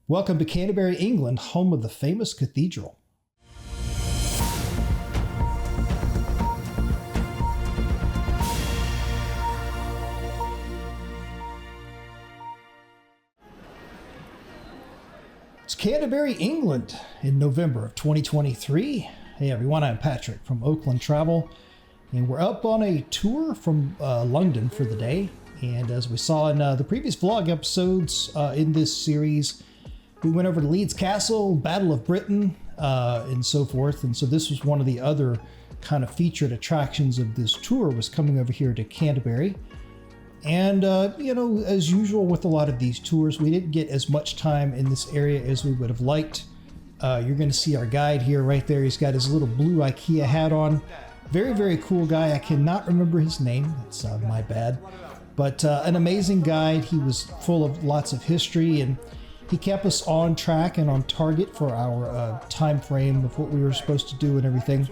Welcome to Canterbury, England, home of the famous cathedral. It's Canterbury, England in November of 2023. Hey everyone, I'm Patrick from Oakland Travel, and we're up on a tour from London for the day. And as we saw in the previous vlog episodes in this series, we went over to Leeds Castle, Battle of Britain, and so forth. And so this was one of the other kind of featured attractions of this tour, was coming over here to Canterbury. And, you know, as usual with a lot of these tours, we didn't get as much time in this area as we would have liked. You're going to see our guide here right there. He's got his little blue IKEA hat on. Very, very cool guy. I cannot remember his name. That's my bad. But an amazing guide. He was full of lots of history, and he kept us on track and on target for our time frame of what we were supposed to do and everything.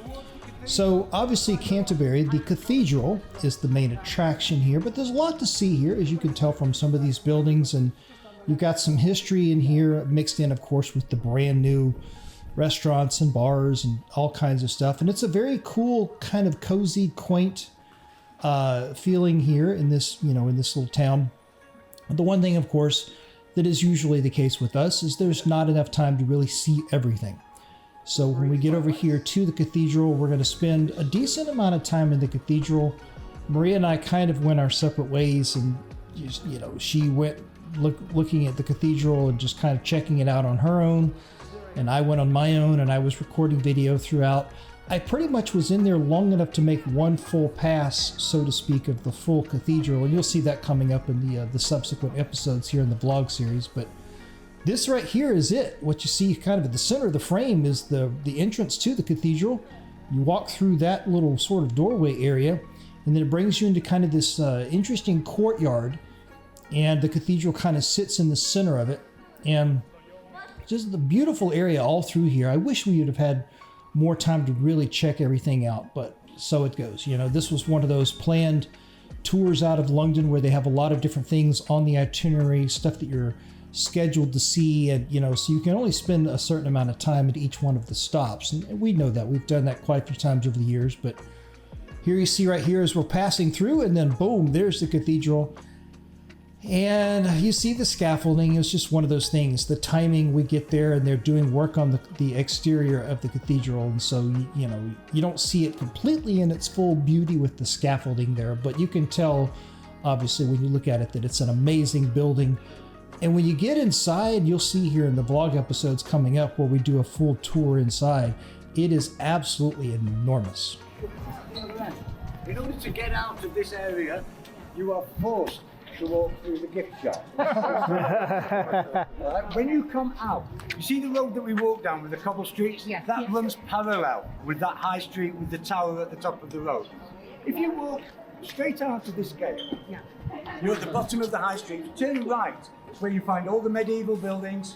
So obviously Canterbury, the cathedral, is the main attraction here, but there's a lot to see here, as you can tell from some of these buildings, and you've got some history in here mixed in, of course, with the brand new restaurants and bars and all kinds of stuff. And it's a very cool, kind of cozy, quaint feeling here in this, you know, in this little town. The one thing, of course, that is usually the case with us is there's not enough time to really see everything. So when we get over here to the cathedral, we're going to spend a decent amount of time in the cathedral. Maria and I kind of went our separate ways, and just, you know, she went looking at the cathedral and just kind of checking it out on her own, and I went on my own, and I was recording video throughout. I pretty much was in there long enough to make one full pass, so to speak, of the full cathedral, and you'll see that coming up in the subsequent episodes here in the vlog series. But this right here is it. What you see kind of at the center of the frame is the entrance to the cathedral. You walk through that little sort of doorway area, and then it brings you into kind of this interesting courtyard, and the cathedral kind of sits in the center of it, and just the beautiful area all through here. I wish we would have had more time to really check everything out, but so it goes. You know, this was one of those planned tours out of London where they have a lot of different things on the itinerary, stuff that you're scheduled to see, and you know, so you can only spend a certain amount of time at each one of the stops, and we know that. We've done that quite a few times over the years. But here you see right here as we're passing through, and then boom, there's the cathedral. And you see the scaffolding. It's just one of those things. The timing, we get there and they're doing work on the exterior of the cathedral. And so, you know, you don't see it completely in its full beauty with the scaffolding there, but you can tell, obviously, when you look at it, that it's an amazing building. And when you get inside, you'll see here in the vlog episodes coming up where we do a full tour inside. It is absolutely enormous. In order to get out of this area, you are forced to walk through the gift shop. Right, when you come out, you see the road that we walk down with the cobble streets? Yes, that yes. runs parallel with that high street with the tower at the top of the road. If you walk straight out of this gate, you're at the bottom of the high street. Turn right, it's where you find all the medieval buildings,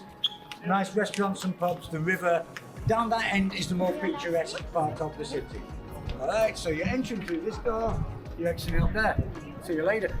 nice restaurants and pubs, the river. Down that end is the more picturesque part of the city. All right, so you're entering through this door, you're exiting up there. See you later.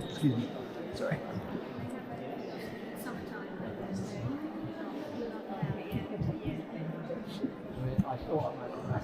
Excuse me. Sorry. I thought I might